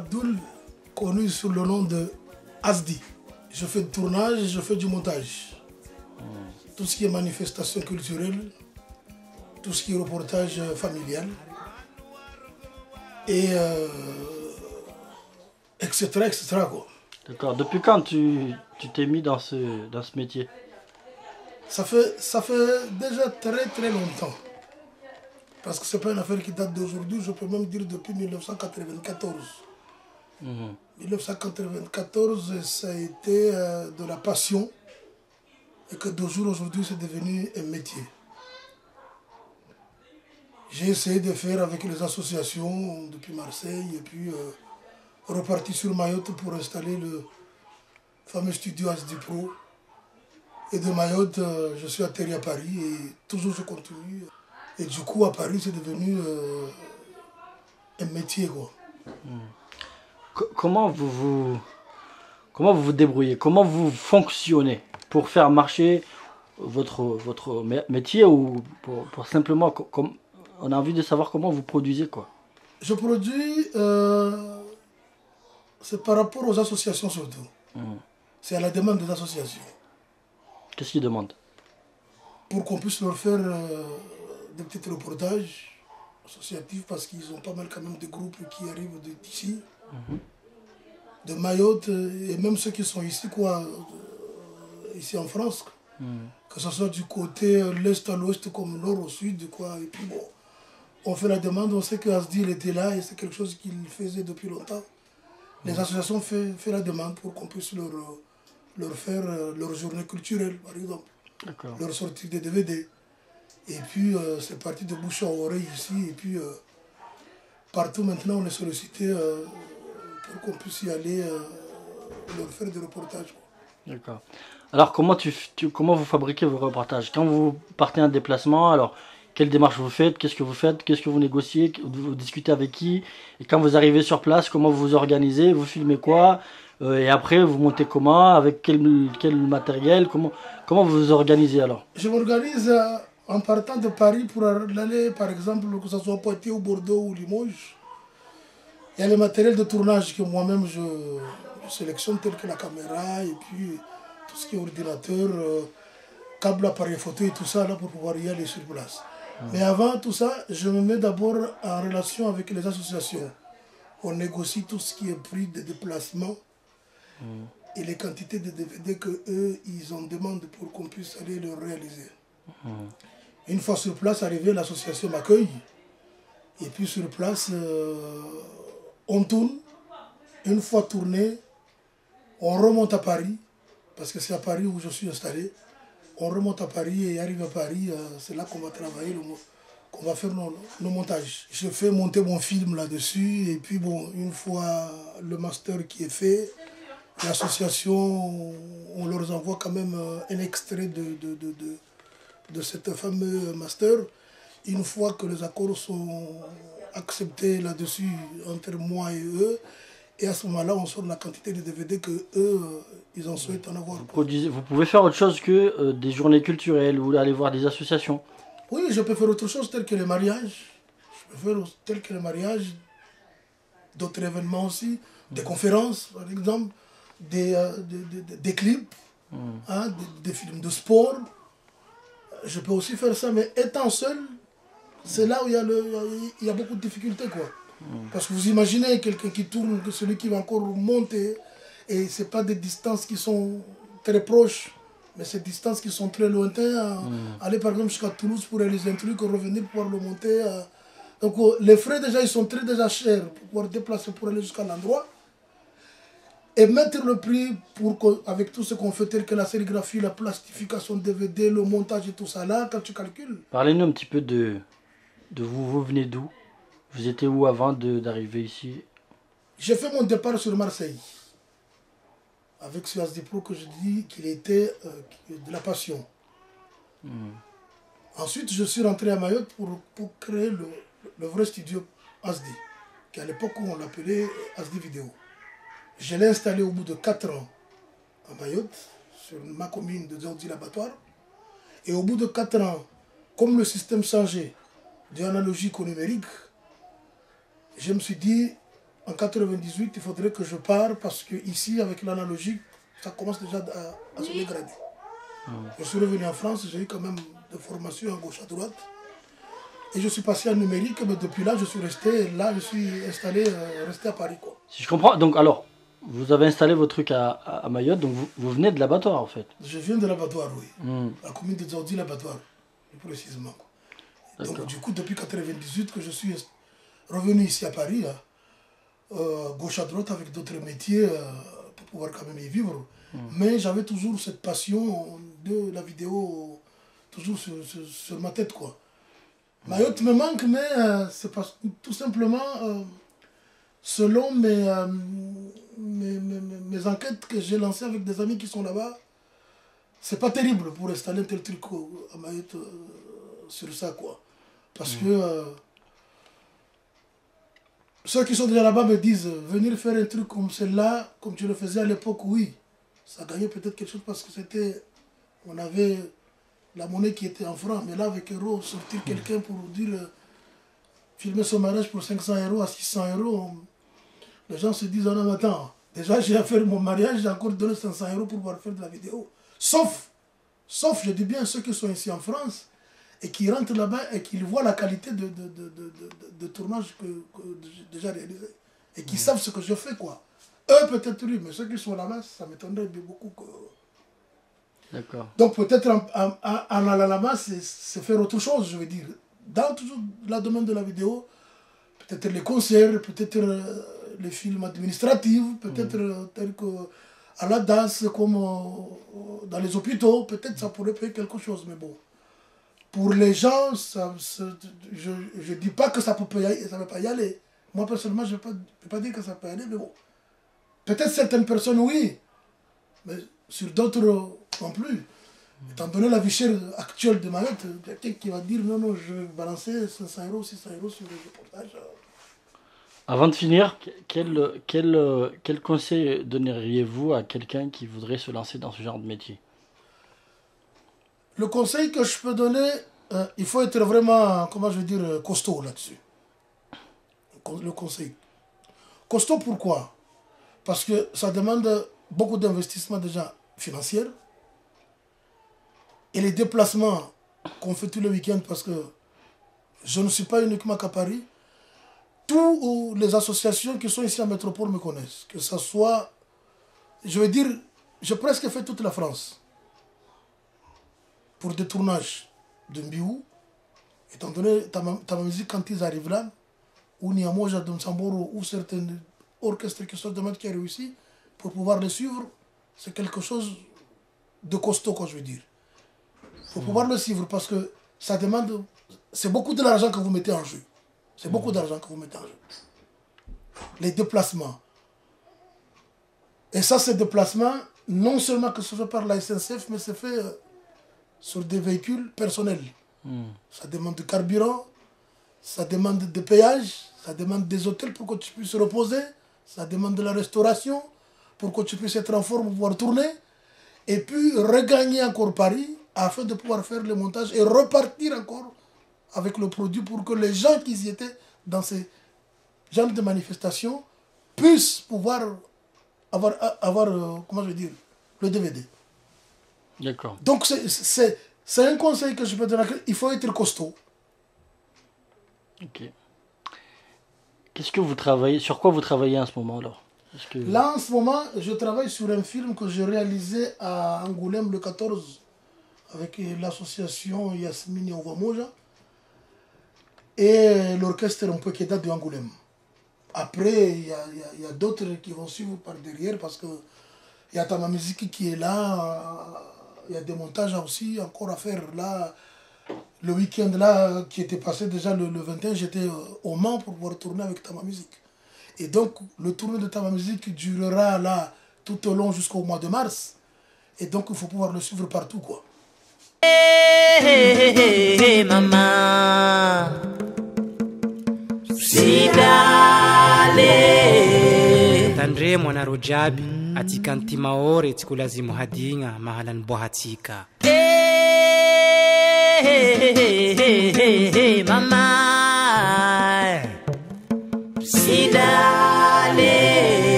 Abdul, connu sous le nom de Asdi. Je fais du tournage, je fais du montage. Tout ce qui est manifestation culturelle, tout ce qui est reportage familial, et etc. etc. D'accord. Depuis quand tu t'es mis dans ce métier? Ça fait déjà très très longtemps. Parce que ce n'est pas une affaire qui date d'aujourd'hui, je peux même dire depuis 1994. 1994, ça a été de la passion et que de jour aujourd'hui, c'est devenu un métier. J'ai essayé de faire avec les associations depuis Marseille et puis reparti sur Mayotte pour installer le fameux studio Asdi Pro. Et de Mayotte, je suis atterri à Paris et toujours je continue. Et du coup, à Paris, c'est devenu un métier, quoi. Comment vous vous débrouillez? Comment vous fonctionnez pour faire marcher votre métier ou pour simplement, comme on a envie de savoir comment vous produisez quoi? Je produis, c'est par rapport aux associations surtout. C'est à la demande des associations. Qu'est-ce qu'ils demandent? Pour qu'on puisse leur faire des petits reportages associatifs parce qu'ils ont pas mal quand même de groupes qui arrivent d'ici, de Mayotte et même ceux qui sont ici, quoi, ici en France. Que ce soit du côté l'est à l'ouest comme nord au sud, quoi. Et puis bon, on fait la demande, on sait que Asdi il était là et c'est quelque chose qu'il faisait depuis longtemps. Les associations font la demande pour qu'on puisse leur faire leur journée culturelle, par exemple. Leur sortie des DVD. Et puis c'est parti de bouche à oreille ici. Et puis partout maintenant on est sollicité pour qu'on puisse y aller leur faire des reportages. D'accord. Alors comment comment vous fabriquez vos reportages? Quand vous partez en déplacement, alors quelle démarche vous faites? Qu'est-ce que vous faites? Qu'est-ce que vous négociez? Vous discutez avec qui? Et quand vous arrivez sur place, comment vous vous organisez? Vous filmez quoi? Et après, vous montez comment? Avec quel matériel? Comment vous vous organisez alors? Je m'organise en partant de Paris pour aller, par exemple, que ce soit Poitiers ou Bordeaux ou Limoges. Il y a le matériel de tournage que moi-même je sélectionne, tel que la caméra et puis tout ce qui est ordinateur, câble, appareil photo et tout ça là pour pouvoir y aller sur place. Mais avant tout ça, je me mets d'abord en relation avec les associations. On négocie tout ce qui est prix de déplacement et les quantités de DVD qu'eux, ils en demandent pour qu'on puisse aller le réaliser. Une fois sur place, arrivé, l'association m'accueille. Et puis sur place, on tourne. Une fois tourné, on remonte à Paris, parce que c'est à Paris où je suis installé. On remonte à Paris et arrive à Paris, c'est là qu'on va travailler, qu'on va faire nos montages. Je fais monter mon film là-dessus et puis bon, une fois le master qui est fait, l'association, on leur envoie quand même un extrait de cette fameux master. Une fois que les accords sont acceptés là-dessus entre moi et eux, et à ce moment-là, on sort la quantité de DVD que eux, ils en souhaitent en avoir. Vous pouvez faire autre chose que des journées culturelles ou aller voir des associations? Oui, je peux faire autre chose tel que les mariages. Je peux faire tel que les mariages, d'autres événements aussi, des conférences par exemple, des clips, des films de sport. Je peux aussi faire ça, mais étant seul, c'est là où il y a beaucoup de difficultés, quoi. Parce que vous imaginez quelqu'un qui tourne, celui qui va encore monter, et ce n'est pas des distances qui sont très proches, mais c'est des distances qui sont très lointaines. Aller par exemple jusqu'à Toulouse pour réaliser un truc, revenir pour pouvoir le monter. Donc les frais déjà, ils sont déjà chers pour pouvoir déplacer pour aller jusqu'à l'endroit. Et mettre le prix avec tout ce qu'on fait, tel que la sérigraphie, la plastification de DVD, le montage et tout ça là, quand tu calcules. Parlez-nous un petit peu de vous. Vous venez d'où? Vous étiez où avant d'arriver ici? J'ai fait mon départ sur Marseille. Avec ce Asdi Pro que je dis qu'il était de la passion. Ensuite, je suis rentré à Mayotte pour créer le vrai studio Asdi, qu'à l'époque on l'appelait Asdi Vidéo. Je l'ai installé au bout de 4 ans à Mayotte, sur ma commune de Djordji l'Abattoir. Et au bout de 4 ans, comme le système changeait de analogique au numérique, je me suis dit, en 98, il faudrait que je parte parce que ici, avec l'analogique, ça commence déjà à se dégrader. Je suis revenu en France, j'ai eu quand même des formations à gauche, à droite. Et je suis passé en numérique, mais depuis là, je suis resté, là, je suis installé, resté à Paris, quoi. Si je comprends, donc alors, vous avez installé vos trucs à Mayotte, donc vous venez de l'abattoir en fait. Je viens de l'abattoir, oui. La commune de Dzaoudi, l'abattoir, plus précisément. Donc du coup, depuis 98 que je suis revenu ici à Paris, gauche à droite avec d'autres métiers pour pouvoir quand même y vivre. Mais j'avais toujours cette passion de la vidéo, toujours sur ma tête, quoi. Mayotte me manque, mais c'est tout simplement selon mes enquêtes que j'ai lancées avec des amis qui sont là-bas, c'est pas terrible pour installer un tel truc à Mayotte sur ça, quoi. Parce que ceux qui sont déjà là-bas me disent, venir faire un truc comme celle-là, comme tu le faisais à l'époque, oui, ça gagnait peut-être quelque chose parce que on avait la monnaie qui était en francs, mais là avec euros, sortir quelqu'un pour dire, filmer son mariage pour 500 € à 600 €, les gens se disent, non, attends, déjà j'ai à faire mon mariage, j'ai encore donné 500 € pour pouvoir faire de la vidéo. Sauf, je dis bien, ceux qui sont ici en France, et qui rentrent là-bas et qui voient la qualité de tournage que j'ai déjà réalisé. Et qui savent ce que je fais, quoi. Eux, peut-être oui, mais ceux qui sont là-bas, ça m'étonnerait beaucoup que... D'accord. Donc peut-être en allant là-bas, c'est faire autre chose, je veux dire. Dans toujours le domaine de la vidéo, peut-être les concerts, peut-être les films administratifs, peut-être tel que à la danse, comme dans les hôpitaux, peut-être ça pourrait faire quelque chose, mais bon. Pour les gens, je ne dis pas que ça ne peut pas y aller. Moi, personnellement, je ne peux pas dire que ça peut y aller, mais bon. Peut-être certaines personnes, oui, mais sur d'autres, non plus. Étant donné la vie chère actuelle de Mayotte, quelqu'un qui va dire non, je vais balancer 500 €, 600 € sur les reportages. Avant de finir, quel conseil donneriez-vous à quelqu'un qui voudrait se lancer dans ce genre de métier? Le conseil que je peux donner, il faut être vraiment, comment je veux dire, costaud là-dessus. Le conseil. Costaud pourquoi? Parce que ça demande beaucoup d'investissement déjà financiers. Et les déplacements qu'on fait tous les week-ends, parce que je ne suis pas uniquement qu'à Paris, toutes les associations qui sont ici en métropole me connaissent. Que ce soit, je veux dire, j'ai presque fait toute la France pour des tournages de Mbiou, étant donné ta musique quand ils arrivent là, ou Niamoja de Msamboro, ou certains orchestres qui sont de qui ont réussi, pour pouvoir les suivre, c'est quelque chose de costaud, quoi, je veux dire. Pour pouvoir le suivre, parce que ça demande, c'est beaucoup de l'argent que vous mettez en jeu. C'est beaucoup d'argent que vous mettez en jeu. Les déplacements. Et ça, ces déplacements, non seulement que ce soit par la SNCF, mais c'est fait sur des véhicules personnels. Ça demande du carburant, ça demande des péages, ça demande des hôtels pour que tu puisses reposer, ça demande de la restauration pour que tu puisses être en forme pour pouvoir tourner, et puis regagner encore Paris afin de pouvoir faire le montage et repartir encore avec le produit pour que les gens qui y étaient dans ces genres de manifestations puissent pouvoir avoir comment je veux dire, le DVD. D'accord. Donc c'est un conseil que je peux donner. Il faut être costaud. Ok. Sur quoi vous travaillez en ce moment alors? Là en ce moment, je travaille sur un film que j'ai réalisé à Angoulême le 14 avec l'association Yasmini Ovamoja et l'orchestre Mpekeda de Angoulême. Après, il y a d'autres qui vont suivre par derrière parce que il y a Tama Musique qui est là, il y a des montages aussi encore à faire là. Le week-end là qui était passé déjà le 21, j'étais au Mans pour pouvoir tourner avec Tama Musique. Et donc le tournoi de Tama Musique durera là tout au long jusqu'au mois de mars. Et donc il faut pouvoir le suivre partout, quoi. Hey, mama sidale tandre mwana rojabi atika ntima ore tikulazimu hadinga mahala nbohatika hey, mama sidale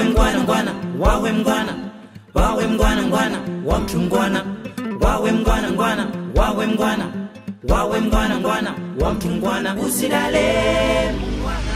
wawe mgwana ngwana, wawe mgwana, wawe mgwana ngwana, wa mtungwana, wawe mgwana ngwana, wawe mgwana, wawe mgwana ngwana, wa mtungwana, usilale mgwana.